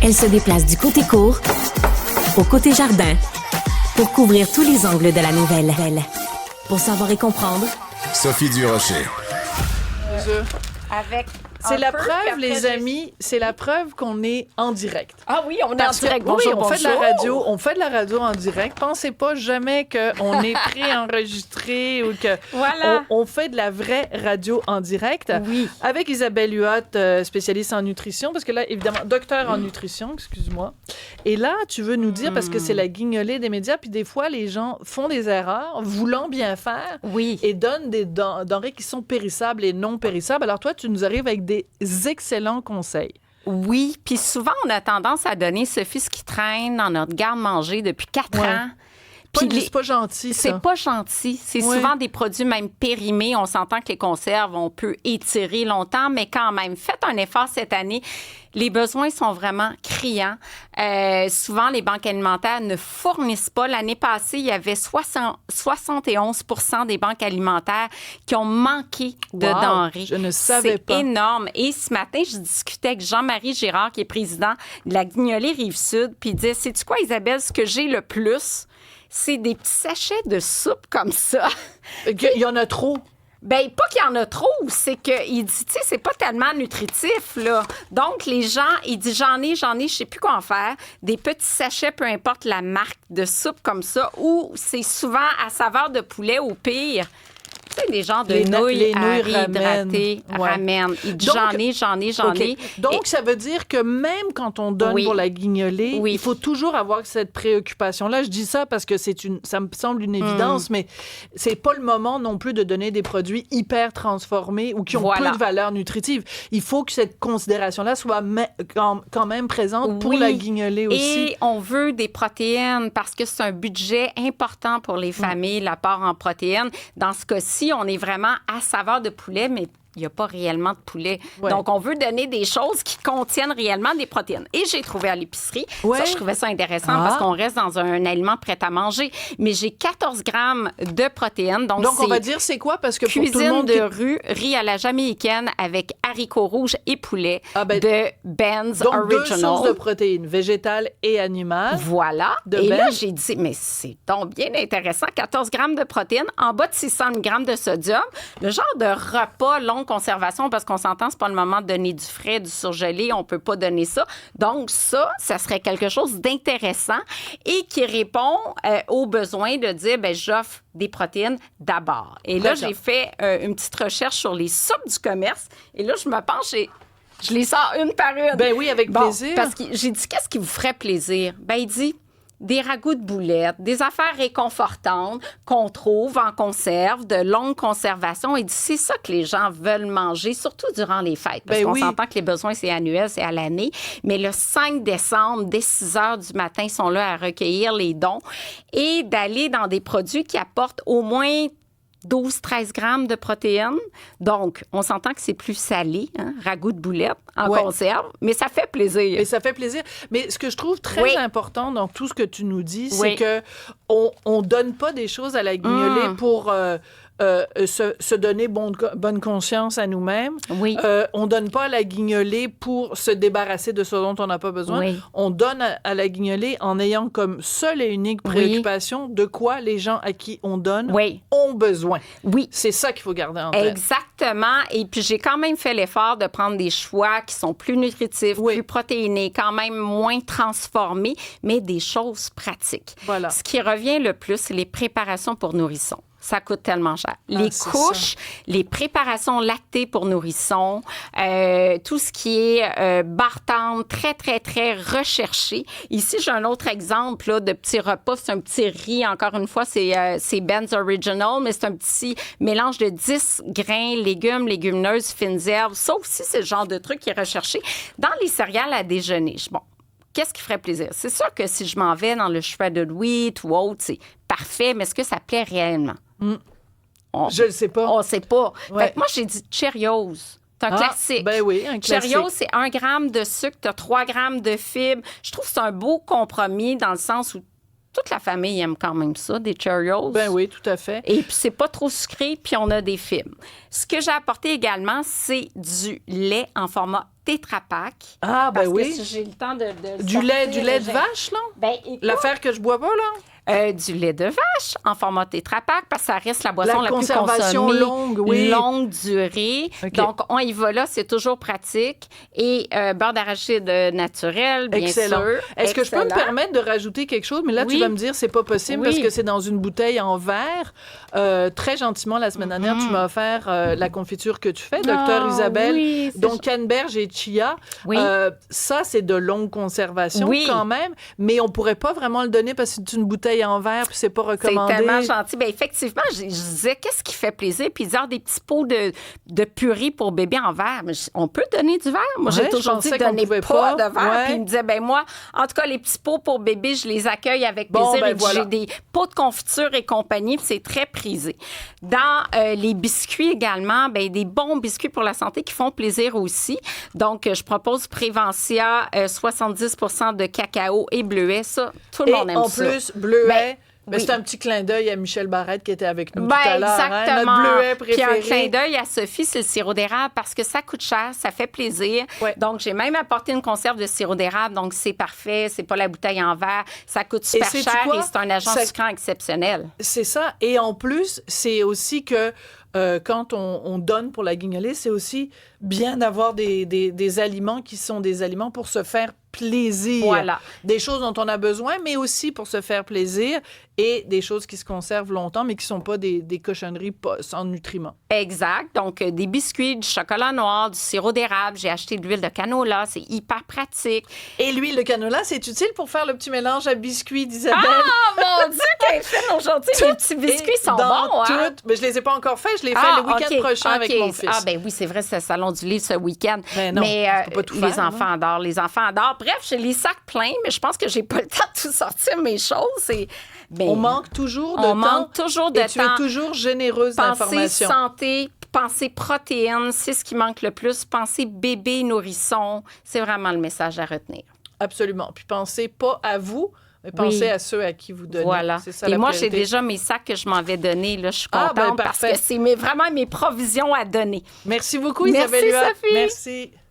Elle se déplace du côté court au côté jardin pour couvrir tous les angles de la nouvelle. Pour savoir et comprendre, Sophie Durocher. Avec C'est la preuve, les amis, c'est la preuve qu'on est en direct. Ah oui, on est en direct. Oui, Bonjour, on fait de la bonjour. radio, on fait de la radio en direct. Pensez pas jamais qu'on est préenregistré ou que Voilà. on fait de la vraie radio en direct. Oui. Avec Isabelle Huot, spécialiste en nutrition, parce que là, évidemment, docteur en nutrition, excuse-moi. Et là, tu veux nous dire, parce que c'est la guignolée des médias, puis des fois, les gens font des erreurs, voulant bien faire, Oui. et donnent des denrées qui sont périssables et non périssables. Alors toi, tu nous arrives avec des excellents conseils. Oui, puis souvent, on a tendance à donner, Sophie, ce qui traîne dans notre garde-manger depuis 4 Ouais. ans. Puis Puis c'est pas gentil, ça. c'est pas gentil. C'est Ouais. souvent des produits même périmés. On s'entend que les conserves, on peut étirer longtemps, mais quand même, faites un effort cette année. Les besoins sont vraiment criants. Souvent, les banques alimentaires ne fournissent pas. L'année passée, il y avait 71% des banques alimentaires qui ont manqué de Wow, denrées. je ne savais pas. C'est énorme. Et ce matin, je discutais avec Jean-Marie Girard, qui est président de la Guignolée Rive-Sud, puis il disait, sais-tu quoi, Isabelle, ce que j'ai le plus, c'est des petits sachets de soupe comme ça. Il y en a trop. Ben pas qu'il y en a trop, c'est qu'il dit, tu sais, c'est pas tellement nutritif, là. Donc, les gens, il dit, j'en ai, je sais plus quoi en faire. Des petits sachets, peu importe la marque de soupe comme ça, ou c'est souvent à saveur de poulet au pire. Tu sais, des genres de Les nouilles nouilles réhydratées, ouais. ramènent. Il dit, Donc, j'en ai. OK. Donc, ça veut dire que même quand on donne Oui. pour la guignolée, Oui. il faut toujours avoir cette préoccupation-là. Je dis ça parce que ça me semble une évidence, mais c'est pas le moment non plus de donner des produits hyper transformés ou qui ont Voilà. peu de valeur nutritive. Il faut que cette considération-là soit quand même présente pour Oui. la guignolée aussi. Et on veut des protéines parce que c'est un budget important pour les familles, l'apport en protéines. Dans ce cas-ci, on est vraiment à saveur de poulet, mais il n'y a pas réellement de poulet. Ouais. Donc, on veut donner des choses qui contiennent réellement des protéines. Et j'ai trouvé à l'épicerie, Ouais. ça, je trouvais ça intéressant Ah. parce qu'on reste dans un aliment prêt à manger. Mais j'ai 14 grammes de protéines. Donc on c'est va dire c'est quoi? Parce que pour tout le cuisine monde de rue, riz à la jamaïcaine avec haricots rouges et poulet Ah ben, de Ben's donc, deux Original. sources de protéines, végétales et animales. Voilà. De Et là, Ben. j'ai dit, mais c'est donc bien intéressant. 14 grammes de protéines, en bas de 600 grammes de sodium. Le genre de repas longue conservation, parce qu'on s'entend, c'est pas le moment de donner du frais, du surgelé. On peut pas donner ça. Donc, ça serait quelque chose d'intéressant et qui répond aux besoins de dire, ben j'offre des protéines d'abord. Et là, D'accord. j'ai fait une petite recherche sur les soupes du commerce. Et là, je me penche et je les sors une par une. Ben oui, avec plaisir. Parce que j'ai dit, qu'est-ce qui vous ferait plaisir? Ben, il dit, des ragoûts de boulettes, des affaires réconfortantes qu'on trouve en conserve, de longue conservation. Il dit, c'est ça que les gens veulent manger, surtout durant les fêtes. Parce Ben qu'on oui. s'entend que les besoins, c'est annuel, c'est à l'année. Mais le 5 décembre, dès 6 heures du matin, ils sont là à recueillir les dons et d'aller dans des produits qui apportent au moins 12-13 grammes de protéines. Donc, on s'entend que c'est plus salé, hein, ragoût de boulettes en Ouais. conserve, mais ça fait plaisir. Et ça fait plaisir. Mais ce que je trouve très Oui. important dans tout ce que tu nous dis, Oui. c'est que on donne pas des choses à la guignolée pour se donner bonne conscience à nous-mêmes. Oui. On donne pas à la guignolée pour se débarrasser de ce dont on n'a pas besoin. Oui. On donne à la guignolée en ayant comme seule et unique préoccupation de quoi les gens à qui on donne Oui. ont besoin. Oui. C'est ça qu'il faut garder en tête. Exactement. Et puis, j'ai quand même fait l'effort de prendre des choix qui sont plus nutritifs, Oui. plus protéinés, quand même moins transformés, mais des choses pratiques. Voilà. Ce qui revient le plus, c'est les préparations pour nourrissons. Ça coûte tellement cher. Les c'est couches, les préparations lactées pour nourrissons, tout ce qui est barre tendre, très, très, très recherché. Ici, j'ai un autre exemple là, de petit repas. C'est un petit riz. Encore une fois, c'est Ben's Original, mais c'est un petit mélange de 10 grains, légumes, légumineuses, fines herbes. Ça aussi, c'est le genre de truc qui est recherché. Dans les céréales à déjeuner, bon, qu'est-ce qui ferait plaisir? C'est sûr que si je m'en vais dans le shredded wheat ou autre, c'est parfait, mais est-ce que ça plaît réellement? Je le sais pas. On ne sait pas. Ouais. Fait que moi, j'ai dit Cheerios. C'est un Ah, classique. ben oui, un classique. Cheerios, c'est 1 gramme de sucre, tu as 3 grammes de fibres. Je trouve que c'est un beau compromis dans le sens où toute la famille aime quand même ça, des Cheerios. Ben oui, tout à fait. Et puis, c'est pas trop sucré, puis on a des fibres. Ce que j'ai apporté également, c'est du lait en format Tetra Pak. Ah, ben Parce oui. que si j'ai le temps de Du lait sortir, de vache, là? Ben, écoute, L'affaire que je bois pas, là? du lait de vache en format Tetra Pak parce que ça reste la boisson La la plus conservation consommée, longue, oui. longue durée. OK. Donc, on y va là, c'est toujours pratique. Et beurre d'arachide naturel, bien Excellent. sûr. Est-ce que je peux me Excellent. permettre de rajouter quelque chose? Mais là, tu Oui. vas me dire, c'est pas possible Oui. parce que c'est dans une bouteille en verre. Très gentiment, la semaine dernière, tu m'as offert la confiture que tu fais, docteur Ah, Isabelle. oui, c'est donc, canneberge et chia. Oui. Ça, c'est de longue conservation Oui. quand même. Mais on pourrait pas vraiment le donner parce que c'est une bouteille en verre puis c'est pas C'est recommandé. tellement gentil. Bien, effectivement, je disais, qu'est-ce qui fait plaisir? Puis, ils ont des petits pots de purée pour bébé en verre. Mais on peut donner du verre? Moi, j'ai Ouais, toujours je dit pensais qu'on donner pouvait pas pas. de verre. Ouais. Puis, il me disait, ben moi, en tout cas, les petits pots pour bébé, je les accueille avec Bon, plaisir. ben Et voilà. j'ai des pots de confiture et compagnie, puis c'est très prisé. Dans les biscuits également, ben des bons biscuits pour la santé qui font plaisir aussi. Donc, je propose Prévencia, 70 de cacao et bleuet. Ça, tout le monde aime en ça. plus, bleuet. Ben, Ben, oui. c'est un petit clin d'œil à Michel Barrette qui était avec nous Ben, tout à l'heure. hein. exactement. Notre bleuet Puis un préféré. clin d'œil à Sophie, c'est le sirop d'érable parce que ça coûte cher, ça fait plaisir. Ouais. Donc, j'ai même apporté une conserve de sirop d'érable, donc c'est parfait. C'est pas la bouteille en verre. Ça coûte super sais-tu cher quoi? et c'est un agent Ça- sucrant exceptionnel. C'est ça. Et en plus, c'est aussi que quand on donne pour la guignolée, c'est aussi bien d'avoir des aliments qui sont des aliments pour se faire plaisir. Voilà. Des choses dont on a besoin, mais aussi pour se faire plaisir et des choses qui se conservent longtemps, mais qui sont pas des cochonneries sans nutriments. Exact. Donc, des biscuits, du chocolat noir, du sirop d'érable. J'ai acheté de l'huile de canola. C'est hyper pratique. Et l'huile de canola, c'est utile pour faire le petit mélange à biscuits d'Isabelle. Ah, mon Dieu, qu'elle est fine aujourd'hui. Les petits biscuits sont dans bons, hein? toutes- Mais je les ai pas encore faits. Je les fais le week-end OK, prochain avec OK. mon fils. Ah, ben oui, c'est vrai, c'est le salon du livre ce week-end. Ben non, mais tu peux pas tout les faire, enfants adorent, les enfants adorent. Bref, j'ai les sacs pleins, mais je pense que j'ai pas le temps de tout sortir mes choses. Ben, On manque toujours de on temps. manque toujours de et tu es temps. toujours généreuse Pensez d'informations. santé, pensez protéines, c'est ce qui manque le plus. Pensez bébé, nourrisson. C'est vraiment le message à retenir. Absolument. Puis pensez pas à vous, mais pensez Oui. à ceux à qui vous donnez. Voilà. C'est ça Et la moi, j'ai priorité. déjà mes sacs que je m'en vais donner. Là, je suis Ah, contente ben, parce parfait. que c'est vraiment mes provisions à donner. Merci beaucoup, Merci, Isabelle Huot. Sophie. Merci.